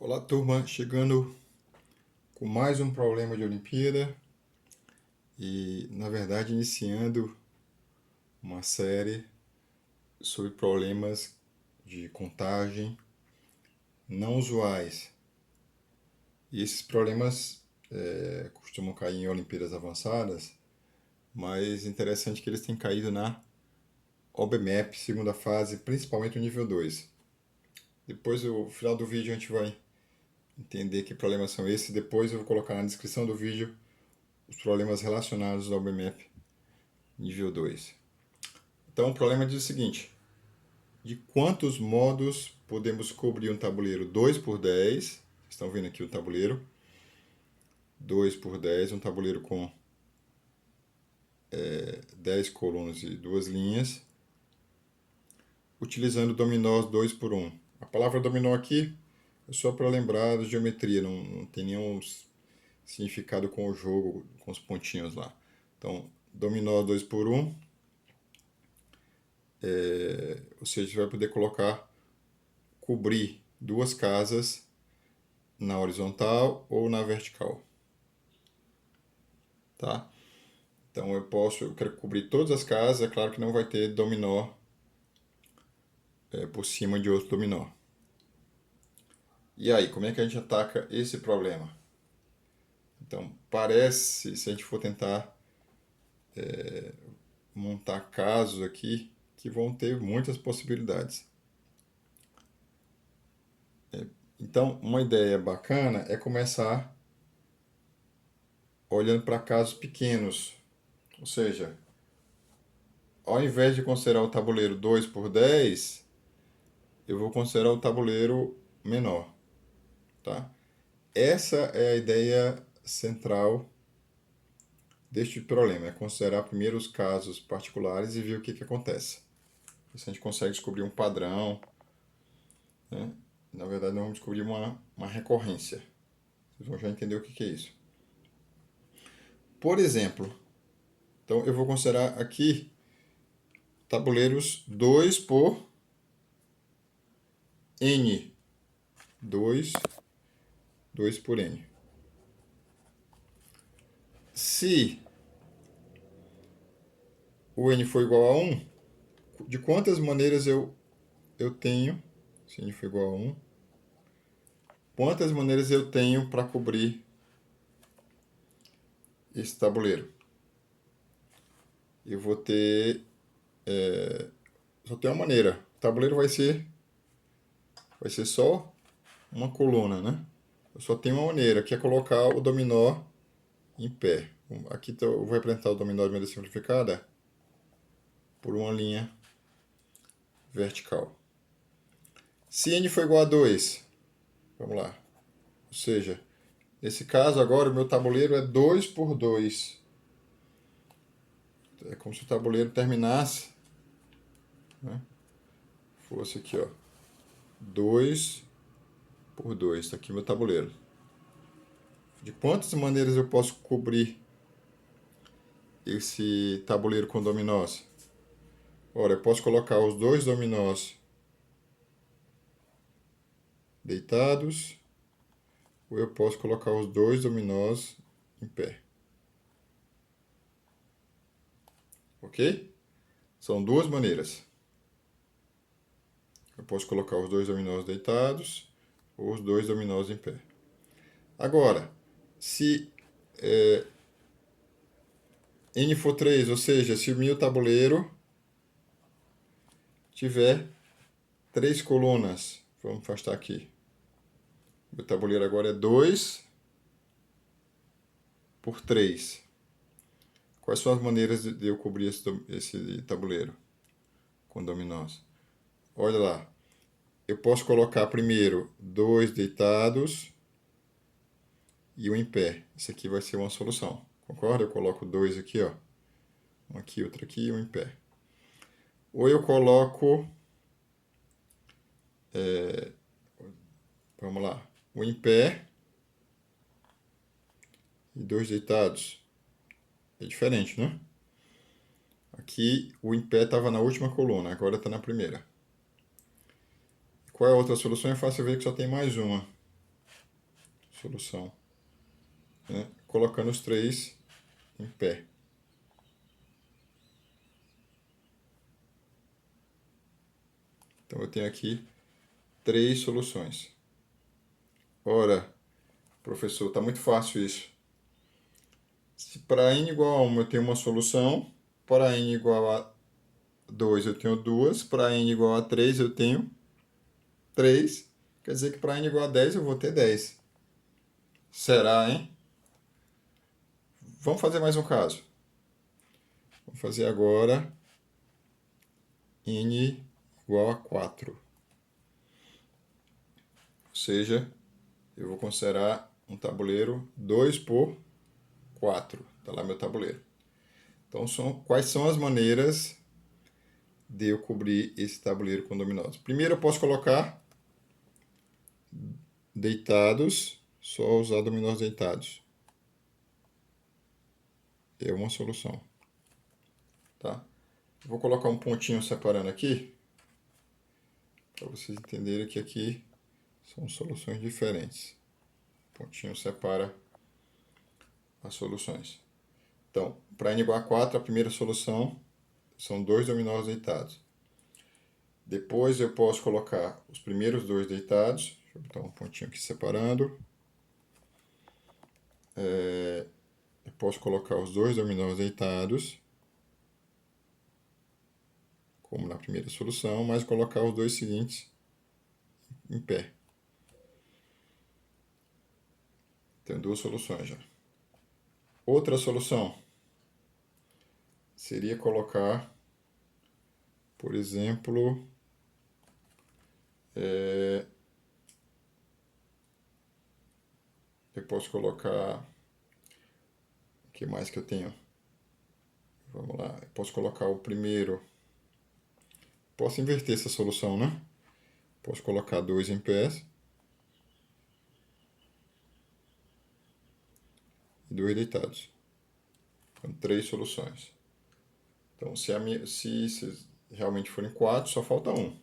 Olá, turma, chegando com mais um problema de Olimpíada e, na verdade, iniciando uma série sobre problemas de contagem não usuais. E esses problemas costumam cair em Olimpíadas avançadas, mas interessante que eles têm caído na OBMAP, segunda fase, principalmente o nível 2. Depois, no final do vídeo, a gente vai entender que problemas são esses. Depois eu vou colocar na descrição do vídeo os problemas relacionados ao BMAP nível 2. Então o problema diz o seguinte: de quantos modos podemos cobrir um tabuleiro 2x10? Vocês estão vendo aqui o tabuleiro 2x10, um tabuleiro com 10 colunas e 2 linhas, utilizando dominós 2x1. A palavra dominó aqui é só para lembrar da geometria, não tem nenhum significado com o jogo, com os pontinhos lá. Então, dominó 2x1, ou seja, você vai poder cobrir duas casas na horizontal ou na vertical. Tá? Então eu quero cobrir todas as casas, é claro que não vai ter dominó por cima de outro dominó. E aí, como é que a gente ataca esse problema? Então, parece, se a gente for tentar montar casos aqui, que vão ter muitas possibilidades. Então, uma ideia bacana é começar olhando para casos pequenos. Ou seja, ao invés de considerar o tabuleiro 2x10, eu vou considerar o tabuleiro menor. Tá? Essa é a ideia central deste problema, é considerar primeiro os casos particulares e ver o que acontece. Se a gente consegue descobrir um padrão, né? Na verdade, nós vamos descobrir uma recorrência. Vocês vão já entender o que é isso. Por exemplo, então eu vou considerar aqui tabuleiros 2 por N. 2 por N. Se o N for igual a 1, de quantas maneiras eu tenho, se N for igual a 1, quantas maneiras eu tenho para cobrir esse tabuleiro? Eu vou ter só tem uma maneira. O tabuleiro vai ser só uma coluna, né? Eu só tenho uma maneira, que é colocar o dominó em pé. Aqui eu vou representar o dominó de maneira simplificada por uma linha vertical. Se n for igual a 2, vamos lá. Ou seja, nesse caso agora o meu tabuleiro é 2 por 2. É como se o tabuleiro terminasse, né? Fosse aqui, ó, 2 por 2. Está aqui meu tabuleiro. De quantas maneiras eu posso cobrir esse tabuleiro com dominós? Ora, eu posso colocar os dois dominós deitados, ou eu posso colocar os dois dominós em pé. Ok? São duas maneiras. Eu posso colocar os dois dominós deitados ou os dois dominós em pé. Agora, se n for 3, ou seja, se o meu tabuleiro tiver 3 colunas, vamos afastar aqui. Meu tabuleiro agora é 2 por 3. Quais são as maneiras de eu cobrir esse tabuleiro com dominós? Olha lá. Eu posso colocar primeiro 2 deitados e um em pé. Isso aqui vai ser uma solução. Concorda? Eu coloco 2 aqui, ó. Um aqui, outro aqui e um em pé. Ou eu coloco... vamos lá. Um em pé e 2 deitados. É diferente, né? Aqui o em pé estava na última coluna, agora está na primeira. Qual é a outra solução? É fácil ver que só tem mais uma. solução, né? Colocando os três em pé. Então eu tenho aqui três soluções. Ora, professor, está muito fácil isso. Se para n igual a 1 eu tenho uma solução, para n igual a 2 eu tenho duas, para n igual a 3 eu tenho 3, quer dizer que para n igual a 10 eu vou ter 10. Será, hein? Vamos fazer mais um caso. Vou fazer agora n igual a 4. Ou seja, eu vou considerar um tabuleiro 2 por 4. Está lá meu tabuleiro. Então, quais são as maneiras de eu cobrir esse tabuleiro com dominós? Primeiro, eu posso colocar deitados, só usar dominós deitados. É uma solução. Tá? Vou colocar um pontinho separando aqui, para vocês entenderem que aqui são soluções diferentes. O pontinho separa as soluções. Então, para n igual a 4, a primeira solução são dois dominós deitados. Depois eu posso colocar os primeiros dois deitados. Deixa eu botar um pontinho aqui separando. Eu posso colocar os dois dominós deitados, como na primeira solução, mas colocar os dois seguintes em pé. Tem duas soluções já. Outra solução seria colocar, por exemplo, eu posso colocar, o que mais que eu tenho? Vamos lá, eu posso colocar o primeiro, posso inverter essa solução, né? Posso colocar dois em pé e dois deitados. Então, três soluções. Então, se realmente forem quatro, só falta um.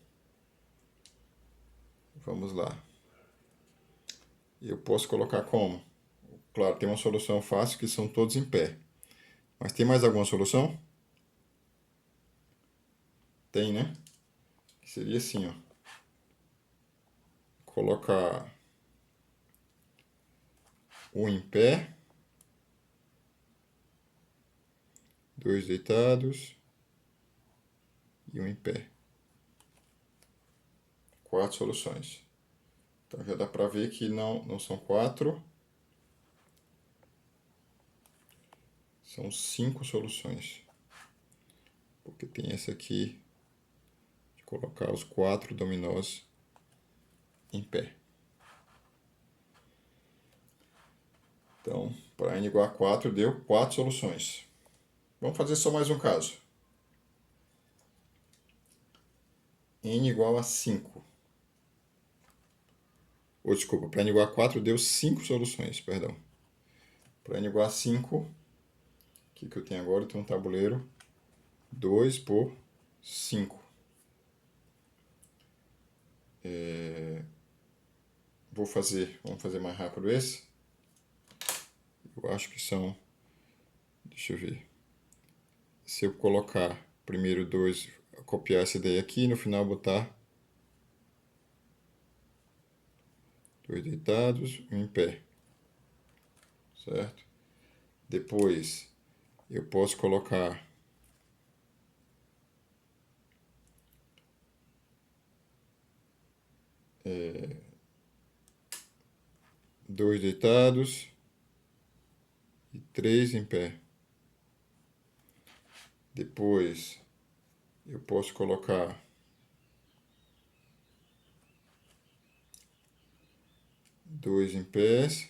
Vamos lá. Eu posso colocar como? Claro, tem uma solução fácil que são todos em pé. Mas tem mais alguma solução? Tem, né? Seria assim, ó. Colocar um em pé, dois deitados e um em pé. Quatro soluções. Então já dá para ver que não são quatro, são 5 soluções. Porque tem essa aqui de colocar os 4 dominós em pé. Então, para n igual a 4, deu 4 soluções. Vamos fazer só mais um caso. N igual a 5. Ou, desculpa, para n igual a 4 deu 5 soluções, perdão. Para n igual a 5, o que eu tenho agora? Eu tenho um tabuleiro 2 por 5. Vamos fazer mais rápido esse. Eu acho que são, deixa eu ver. Se eu colocar primeiro 2, copiar essa ideia aqui, no final botar dois deitados, um em pé. Certo? Depois eu posso colocar dois deitados e 3 em pé. Depois eu posso colocar dois em pés,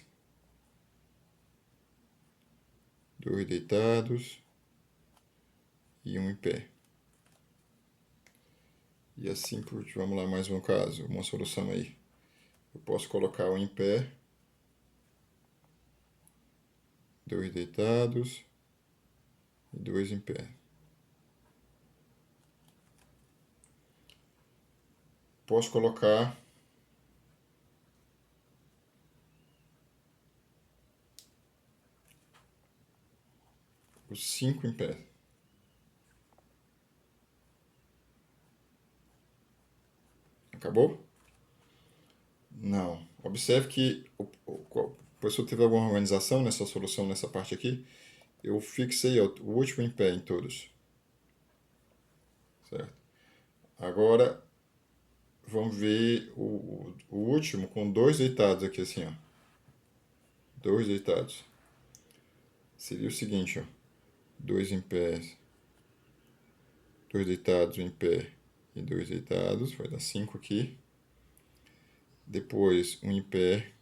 dois deitados e um em pé. E assim vamos lá, mais um caso, uma solução aí. Eu posso colocar um em pé, dois deitados e dois em pé. Posso colocar 5 em pé. Acabou? Não. Observe que o professor teve alguma organização nessa solução, nessa parte aqui. Eu fixei ó, o último em pé em todos. Certo? Agora, vamos ver o último com 2 deitados aqui assim, ó. 2 deitados. Seria o seguinte, ó. 2 em pé, 2 deitados, um em pé e 2 deitados. Vai dar 5 aqui. Depois, um em pé,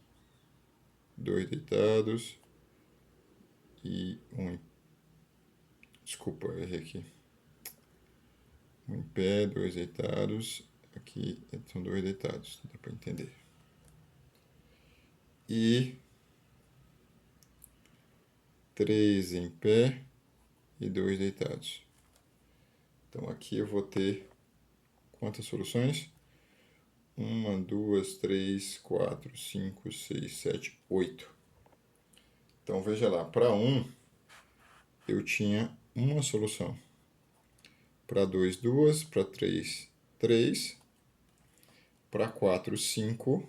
2 deitados e um em... Desculpa, eu errei aqui. Um em pé, 2 deitados. Aqui são 2 deitados, dá para entender. E 3 em pé e 2 deitados. Então aqui eu vou ter quantas soluções? 1, 2, 3, 4, 5, 6, 7, 8. Então veja lá, para 1 eu tinha uma solução. Para 2, 2. Para 3, 3. Para 4, 5.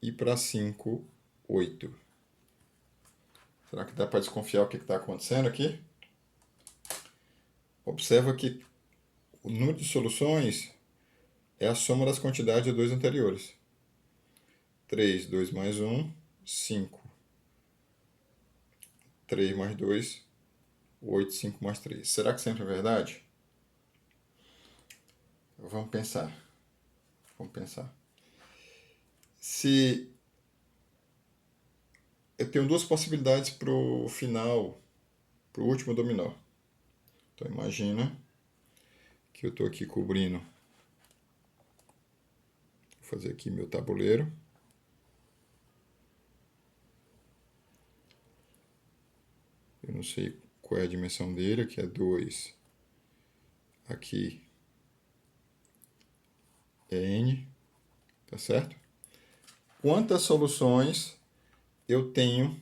E para 5, 8. Será que dá para desconfiar o que está acontecendo aqui? Observa que o número de soluções é a soma das quantidades de dois anteriores. 3, 2 mais 1, 5. 3 mais 2, 8, 5 mais 3. Será que sempre é verdade? Vamos pensar. Se eu tenho duas possibilidades para o final, para o último dominó. Então imagina que eu estou aqui cobrindo. Vou fazer aqui meu tabuleiro. Eu não sei qual é a dimensão dele, aqui é 2. Aqui é N, tá certo? Quantas soluções eu tenho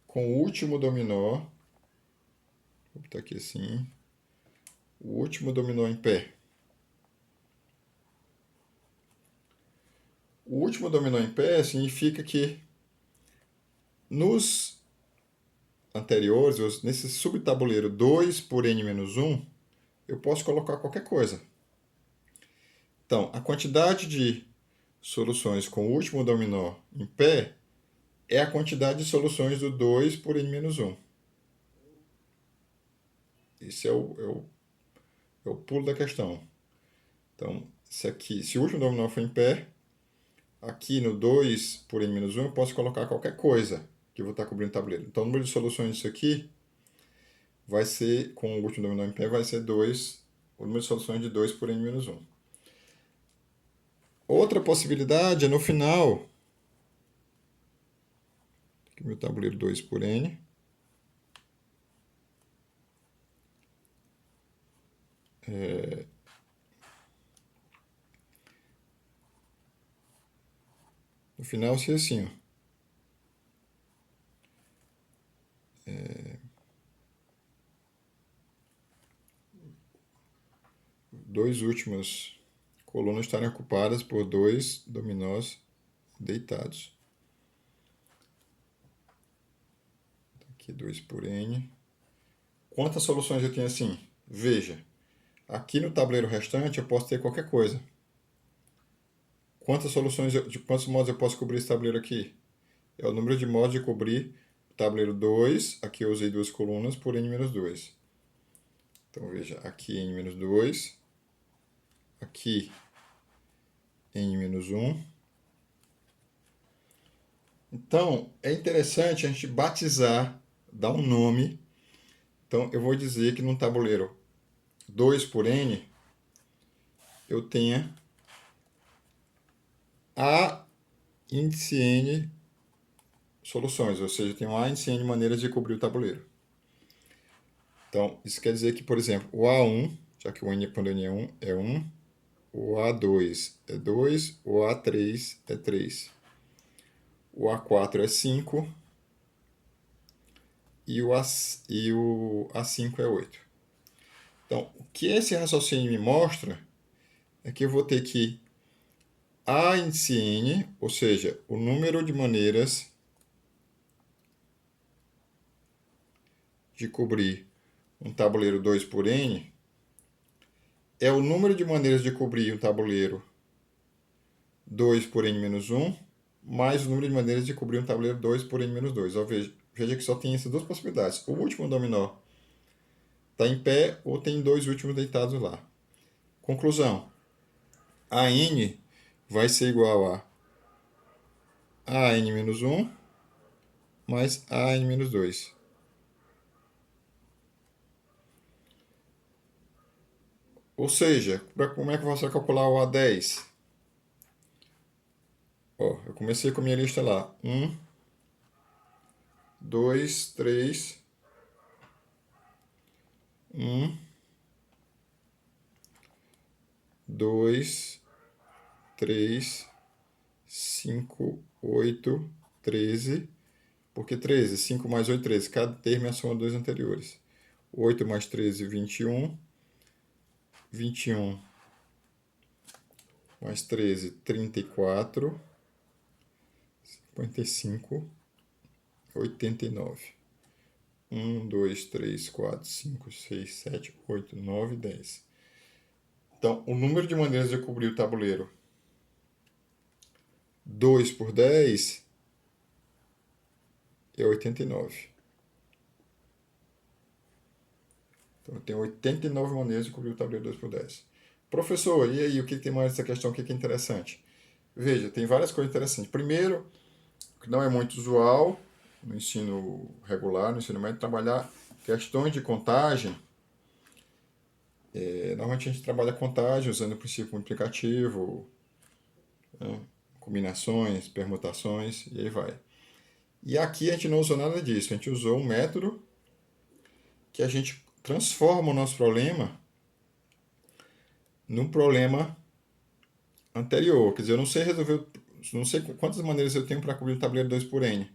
com o último dominó? Vou botar aqui assim. O último dominó em pé. O último dominó em pé significa que nos anteriores, nesse subtabuleiro 2 por n-1, eu posso colocar qualquer coisa. Então, a quantidade de soluções com o último dominó em pé é a quantidade de soluções do 2 por n-1. Esse é o pulo da questão. Então, se o último dominó for em pé, aqui no 2 por n-1 eu posso colocar qualquer coisa que eu vou estar cobrindo o tabuleiro. Então, o número de soluções disso aqui vai ser, com o último dominó em pé, vai ser 2, o número de soluções de 2 por n-1. Outra possibilidade é no final, aqui meu tabuleiro 2 por n, no final ser assim, ó. Dois últimas colunas estarem ocupadas por 2 dominós deitados. Aqui 2 por n. Quantas soluções eu tenho assim? Veja, aqui no tabuleiro restante eu posso ter qualquer coisa. De quantos modos eu posso cobrir esse tabuleiro aqui? É o número de modos de cobrir o tabuleiro 2, aqui eu usei 2 colunas, por n-2. Então veja, aqui n-2, aqui n-1. Então, é interessante a gente batizar, dar um nome. Então, eu vou dizer que num tabuleiro 2 por n, eu tenha A índice n soluções, ou seja, eu tenho A índice n maneiras de cobrir o tabuleiro. Então, isso quer dizer que, por exemplo, o A1, já que o n quando n é 1, o A2 é 2, o A3 é 3. O A4 é 5 e o A5 é 8. Então, o que esse raciocínio me mostra é que eu vou ter que A índice N, ou seja, o número de maneiras de cobrir um tabuleiro 2 por N, é o número de maneiras de cobrir um tabuleiro 2 por N menos 1, mais o número de maneiras de cobrir um tabuleiro 2 por N menos 2. Ó, veja que só tem essas duas possibilidades. O último dominó está em pé ou tem dois últimos deitados lá. Conclusão. A N vai ser igual a N menos 1 mais a N menos 2. Ou seja, como é que você vai calcular o A10? Ó, eu comecei com a minha lista lá. 1, 2, 3, 1, 2, 3, 5, 8, 13. Por que 13? 5 mais 8, 13. Cada termo é a soma dos dois anteriores. 8 mais 13, 21. 21 mais 13, 34. 55, 89. 1, 2, 3, 4, 5, 6, 7, 8, 9, 10. Então, o número de maneiras de cobrir o tabuleiro 2 por 10 é 89. Então, eu tenho 89 maneiras de cobrir o tabuleiro 2 por 10. Professor, e aí, o que tem mais nessa questão? O que é interessante? Veja, tem várias coisas interessantes. Primeiro, que não é muito usual no ensino regular, no ensino médio, trabalhar questões de contagem. Normalmente a gente trabalha contagem usando o princípio multiplicativo, né, combinações, permutações, e aí vai. E aqui a gente não usou nada disso, a gente usou um método que a gente transforma o nosso problema num problema anterior. Quer dizer, eu não sei resolver, não sei quantas maneiras eu tenho para cobrir o tabuleiro 2 por n,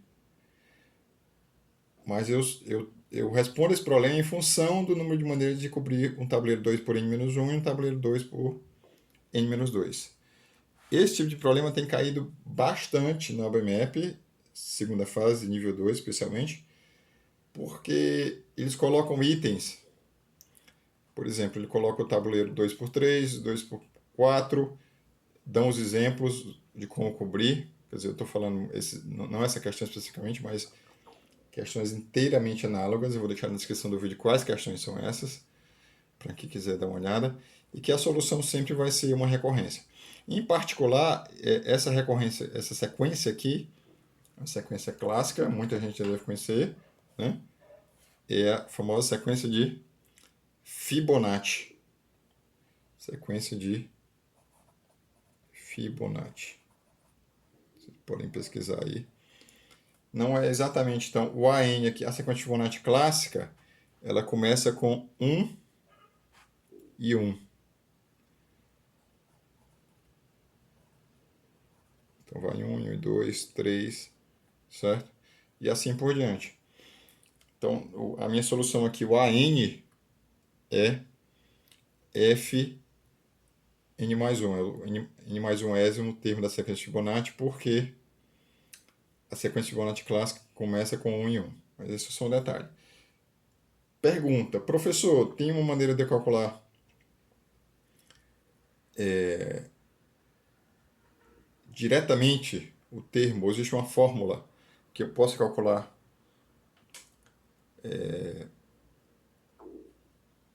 mas eu respondo esse problema em função do número de maneiras de cobrir um tabuleiro 2 por n menos 1 e um tabuleiro 2 por n menos 2. Esse tipo de problema tem caído bastante na OBMAP, segunda fase, nível 2 especialmente, porque eles colocam itens. Por exemplo, ele coloca o tabuleiro 2 por 3, 2 por 4, dão os exemplos de como cobrir. Quer dizer, eu estou falando, não essa questão especificamente, mas questões inteiramente análogas. Eu vou deixar na descrição do vídeo quais questões são essas, para quem quiser dar uma olhada. E que a solução sempre vai ser uma recorrência. Em particular, essa recorrência, essa sequência aqui, a sequência clássica, muita gente já deve conhecer, né? É a famosa sequência de Fibonacci. Sequência de Fibonacci. Vocês podem pesquisar aí. Não é exatamente, então, o AN aqui, a sequência de Fibonacci clássica, ela começa com 1 e 1. Então vai 1, 2, 3, certo? E assim por diante. Então, a minha solução aqui, o AN, é F n mais 1. N mais 1 é o termo da sequência de Fibonacci, porque a sequência de Fibonacci clássica começa com 1 e 1. Mas esse é só um detalhe. Pergunta, professor, tem uma maneira de calcular diretamente o termo? Ou existe uma fórmula que eu possa calcular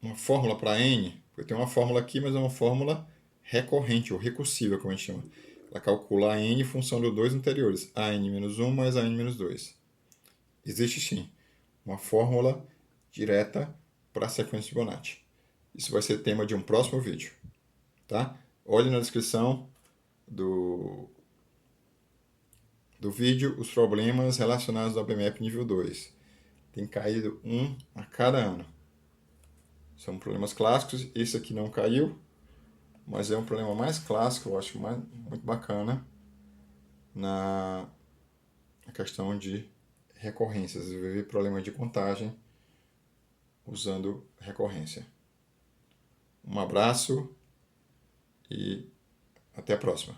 uma fórmula para n? Eu tenho uma fórmula aqui, mas é uma fórmula recorrente, ou recursiva, como a gente chama. Ela calcula a n em função dos dois anteriores, a n menos 1 mais a n menos 2. Existe sim uma fórmula direta para a sequência de Fibonacci. Isso vai ser tema de um próximo vídeo. Tá? Olhe na descrição do vídeo os problemas relacionados ao BMAP nível 2. Tem caído um a cada ano. São problemas clássicos. Esse aqui não caiu, mas é um problema mais clássico, eu acho muito bacana na questão de recorrências, desenvolver problemas de contagem usando recorrência. Um abraço e até a próxima.